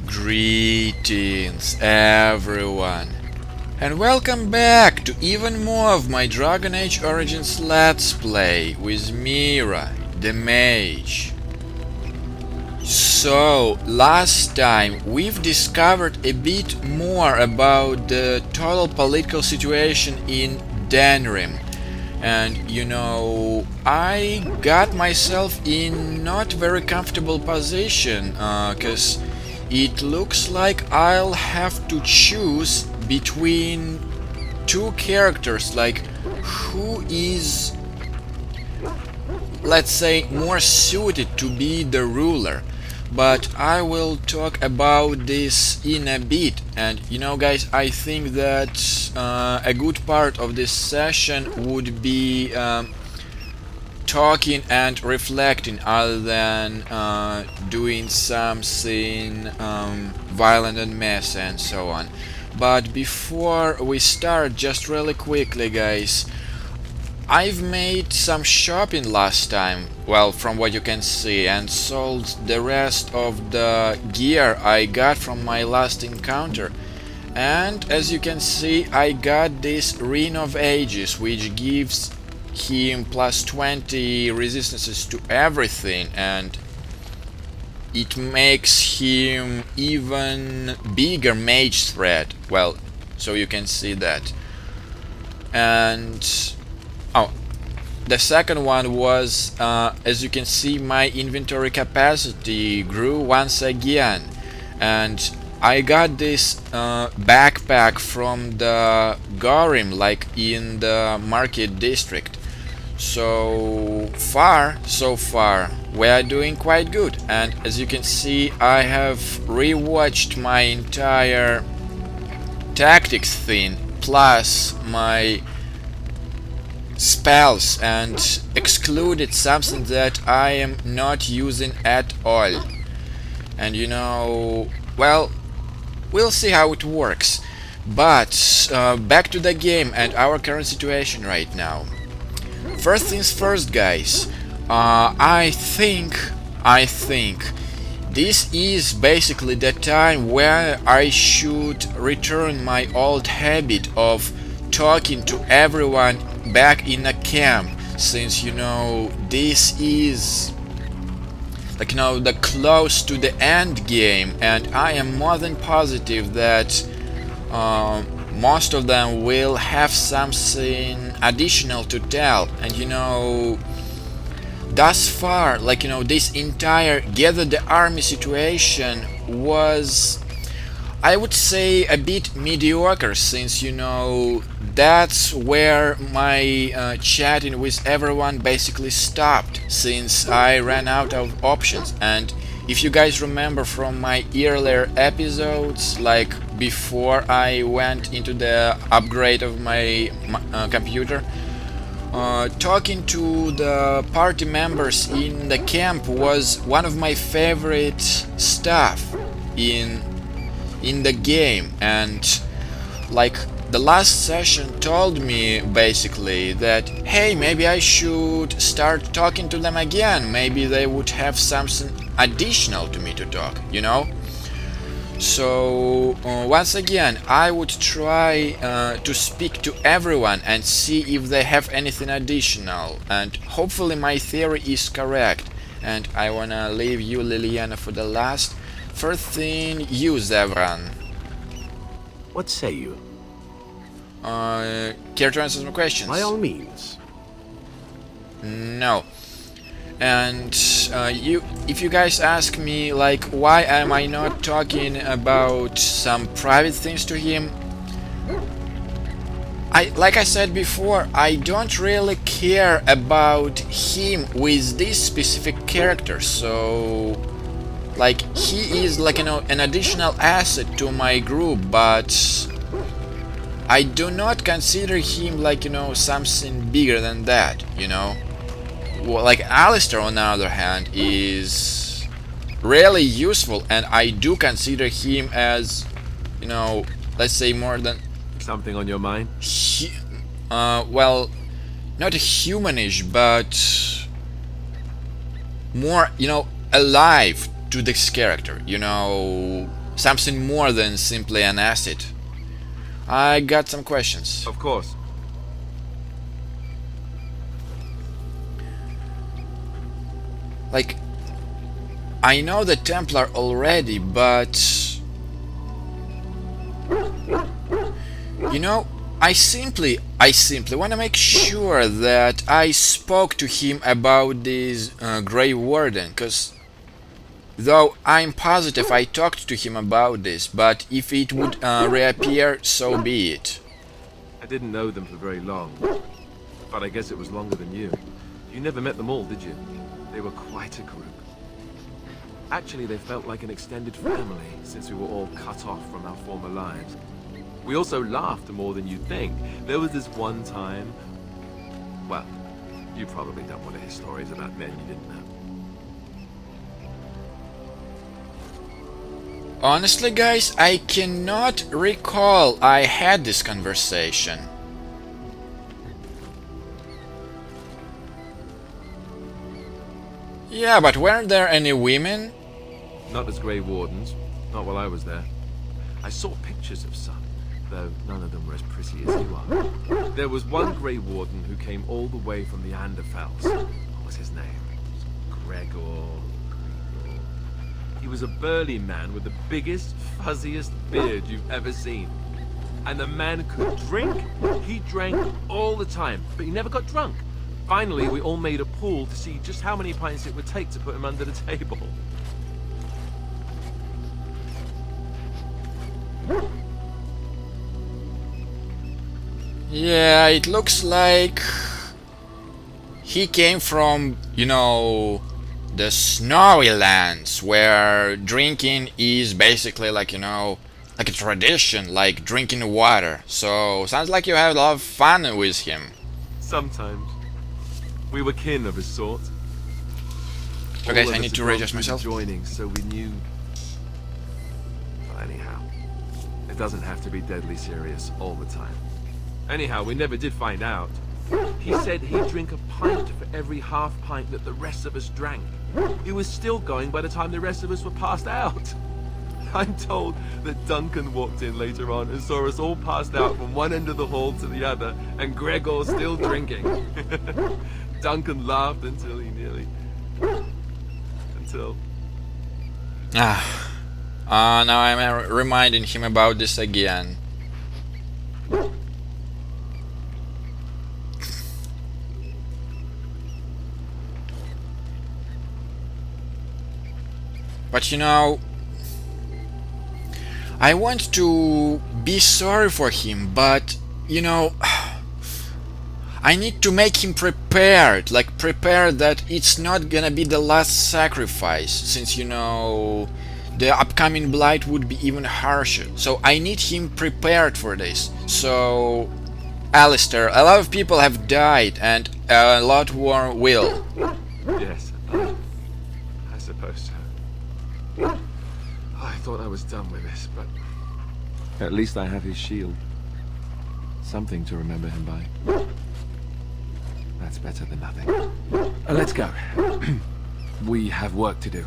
Greetings everyone, and welcome back to even more of my Dragon Age Origins Let's Play with Mira, the Mage. So, last time we've discovered a bit more about the total political situation in Denerim. And I got myself in not very comfortable position, cause it looks like I'll have to choose between two characters, like who is, let's say, more suited to be the ruler. But I will talk about this in a bit. And guys, I think that a good part of this session would be talking and reflecting other than doing something violent and messy and so on. But before we start, just really quickly, guys, I've made some shopping last time, well, from what you can see, and sold the rest of the gear I got from my last encounter. And as you can see, I got this Ring of Ages, which gives him plus 20 resistances to everything, and it makes him even bigger mage threat. Well, so you can see that. And the second one was, as you can see, my inventory capacity grew once again, and I got this backpack from the Gorim, like in the market district. So far, we are doing quite good, and as you can see, I have rewatched my entire tactics thing plus my spells and excluded something that I am not using at all. And well, we'll see how it works. But back to the game and our current situation right now. First things first, guys. I think this is basically the time where I should return my old habit of talking to everyone back in a camp, since this is like the close to the end game, and I am more than positive that most of them will have something additional to tell. And thus far, this entire gather the army situation was, I would say, a bit mediocre, since that's where my chatting with everyone basically stopped, since I ran out of options. And if you guys remember from my earlier episodes, like before I went into the upgrade of my computer, talking to the party members in the camp was one of my favorite stuff in the game. And like the last session told me basically that, hey, maybe I should start talking to them again, maybe they would have something additional to me to talk, So once again, I would try to speak to everyone and see if they have anything additional, and hopefully my theory is correct. And I wanna leave you, Liliana, for the last. First thing, you, Zevran. What say you? Care to answer some questions? By all means. No. And if you guys ask me, like, why am I not talking about some private things to him, like I said before, I don't really care about him with this specific character. So like, he is like an additional asset to my group, but I do not consider him like something bigger than that. Well, like Alistair, on the other hand, is really useful, and I do consider him as let's say more than something on your mind. Well, not humanish, but more alive to this character. something more than simply an acid. I got some questions. Of course. Like, I know the Templar already, but you know, I simply want to make sure that I spoke to him about this Grey Warden, because though I'm positive I talked to him about this, but if it would reappear, so be it. I didn't know them for very long, but I guess it was longer than you. You never met them all, did you? They were quite a group. Actually, they felt like an extended family, since we were all cut off from our former lives. We also laughed more than you'd think. There was this one time... Well, you probably don't want to hear stories about men you didn't know. Honestly, guys, I cannot recall I had this conversation. Yeah, but weren't there any women? Not as Grey Wardens. Not while I was there. I saw pictures of some, though none of them were as pretty as you are. There was one Grey Warden who came all the way from the Anderfels. What was his name? Gregor... He was a burly man with the biggest, fuzziest beard you've ever seen. And the man could drink. He drank all the time, but he never got drunk. Finally, we all made a pool to see just how many pints it would take to put him under the table. Yeah, it looks like he came from, you know, the snowy lands, where drinking is basically like, you know, like a tradition, like drinking water. So, sounds like you have a lot of fun with him. Sometimes. We were kin of a sort. Okay, All I of need us to had readjust gone through myself. the joining, so we knew. But anyhow, it doesn't have to be deadly serious all the time. Anyhow, we never did find out. He said he'd drink a pint for every half pint that the rest of us drank. He was still going by the time the rest of us were passed out. I'm told that Duncan walked in later on and saw us all passed out from one end of the hall to the other, and Gregor still drinking. Duncan laughed until he nearly... Now I'm reminding him about this again. But you know, I want to be sorry for him, but you know, I need to make him prepared, like prepared that it's not gonna be the last sacrifice, since you know the upcoming blight would be even harsher. So I need him prepared for this. So, Alistair, a lot of people have died and a lot more will. Yes, I suppose so. I thought I was done with this, but at least I have his shield. Something to remember him by. That's better than nothing. Let's go. We have work to do.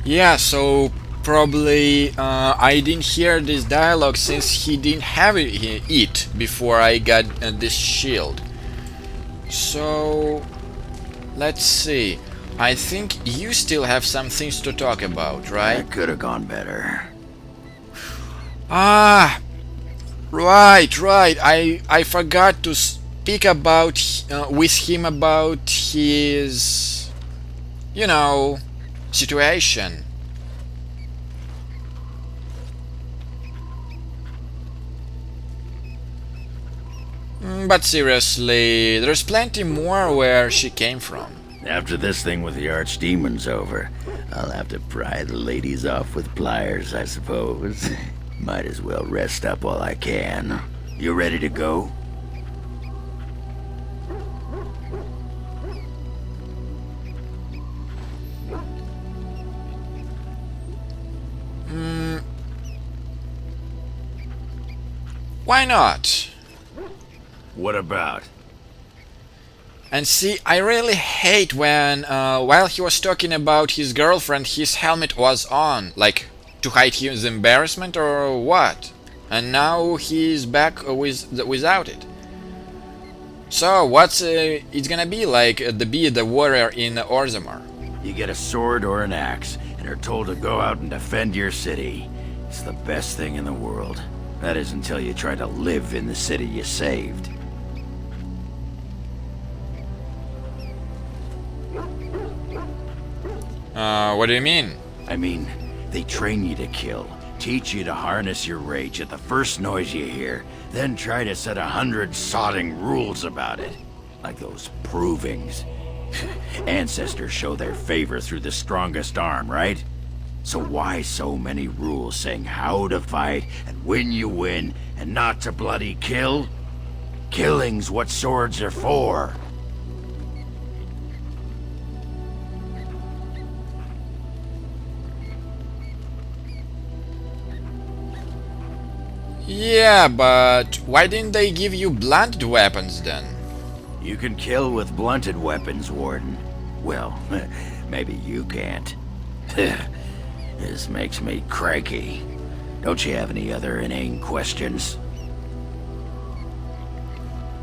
Yeah, so probably I didn't hear this dialogue since he didn't have it before I got this shield. So let's see. I think you still have some things to talk about, right? That could have gone better. Ah, right. I forgot to speak about with him about his, you know, situation. But seriously, there's plenty more where she came from. After this thing with the archdemon's over, I'll have to pry the ladies off with pliers, I suppose. Might as well rest up while I can. You ready to go? Why not? What about? And see, I really hate when, while he was talking about his girlfriend, his helmet was on, like, to hide his embarrassment or what? And now he's back without it. So, what's it's gonna be like be the warrior in Orzammar? You get a sword or an axe, and are told to go out and defend your city. It's the best thing in the world. That is until you try to live in the city you saved. What do you mean? I mean, they train you to kill, teach you to harness your rage at the first noise you hear, then try to set 100 sodding rules about it. Like those provings. Ancestors show their favor through the strongest arm, right? So why so many rules saying how to fight and when you win and not to bloody kill? Killing's what swords are for. Yeah, but why didn't they give you blunted weapons then? You can kill with blunted weapons, Warden. Well, maybe you can't. This makes me cranky. Don't you have any other inane questions?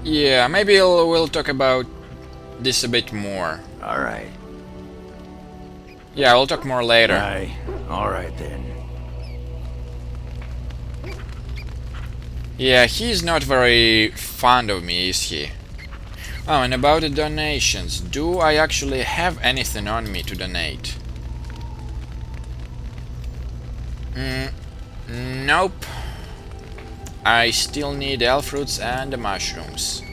Yeah, maybe we'll talk about this a bit more. Alright. Yeah, we'll talk more later. Aye. Alright then. Yeah, he's not very fond of me, is he? Oh, and about the donations, do I actually have anything on me to donate? Nope. I still need elf fruits and the mushrooms.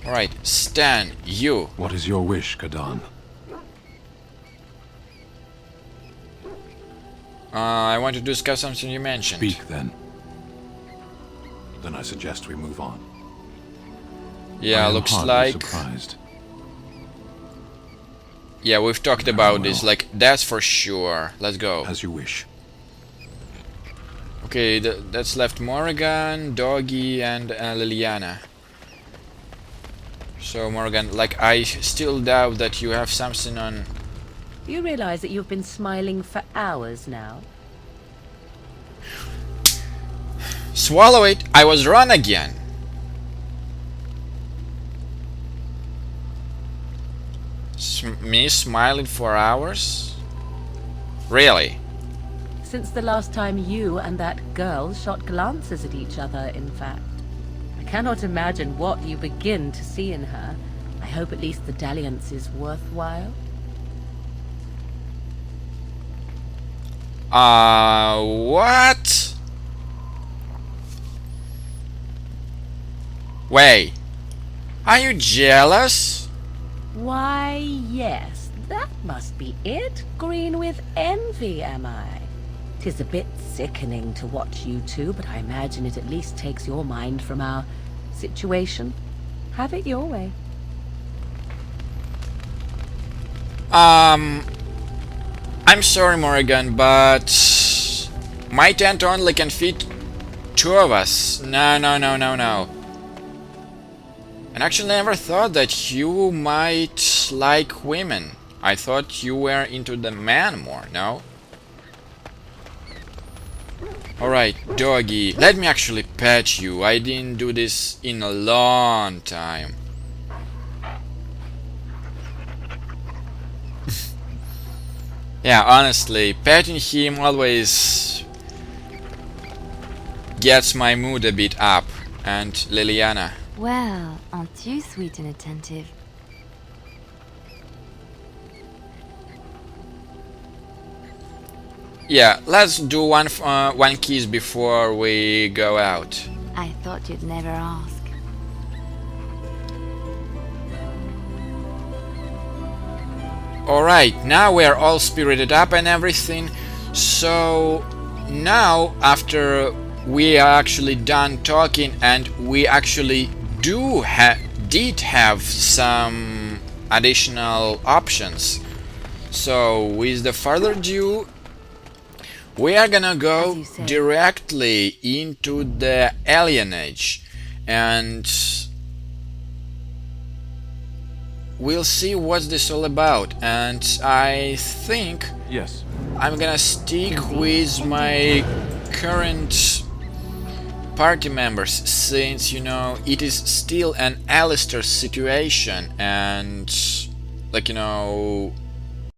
Alright, Stan, you. What is your wish, Kadan? I want to discuss something you mentioned. Speak then. Then I suggest we move on. Yeah, I am looks hardly like... surprised. Yeah, we've talked about this, like, that's for sure. Let's go. As you wish. Okay, that's left Morrigan, Doggy, and Liliana. So, Morrigan, like, I still doubt that you have something on... You realize that you've been smiling for hours now? Swallow it! I was wrong again! Me smiling for hours? Really? Since the last time you and that girl shot glances at each other, in fact. I cannot imagine what you begin to see in her. I hope at least the dalliance is worthwhile. What? Wait. Are you jealous? Why, yes, that must be it. Green with envy, am I? 'Tis a bit sickening to watch you two, but I imagine it at least takes your mind from our situation. Have it your way. I'm sorry, Morrigan, but my tent only can fit 2 of us. No. And actually, I never thought that you might like women. I thought you were into the man more, no? Alright, Doggy, let me actually pet you. I didn't do this in a long time. Yeah, honestly, petting him always gets my mood a bit up. And Liliana. Well, aren't you sweet and attentive? Yeah, let's do one kiss before we go out. I thought you'd never ask. Alright, now we're all spirited up and everything. So now, after we are actually done talking and we actually did have some additional options. So with the further ado, we are gonna go directly into the Alienage, and we'll see what's this all about, and I think Yes. I'm gonna stick with my current party members, since, you know, it is still an Alistair situation, and, like, you know,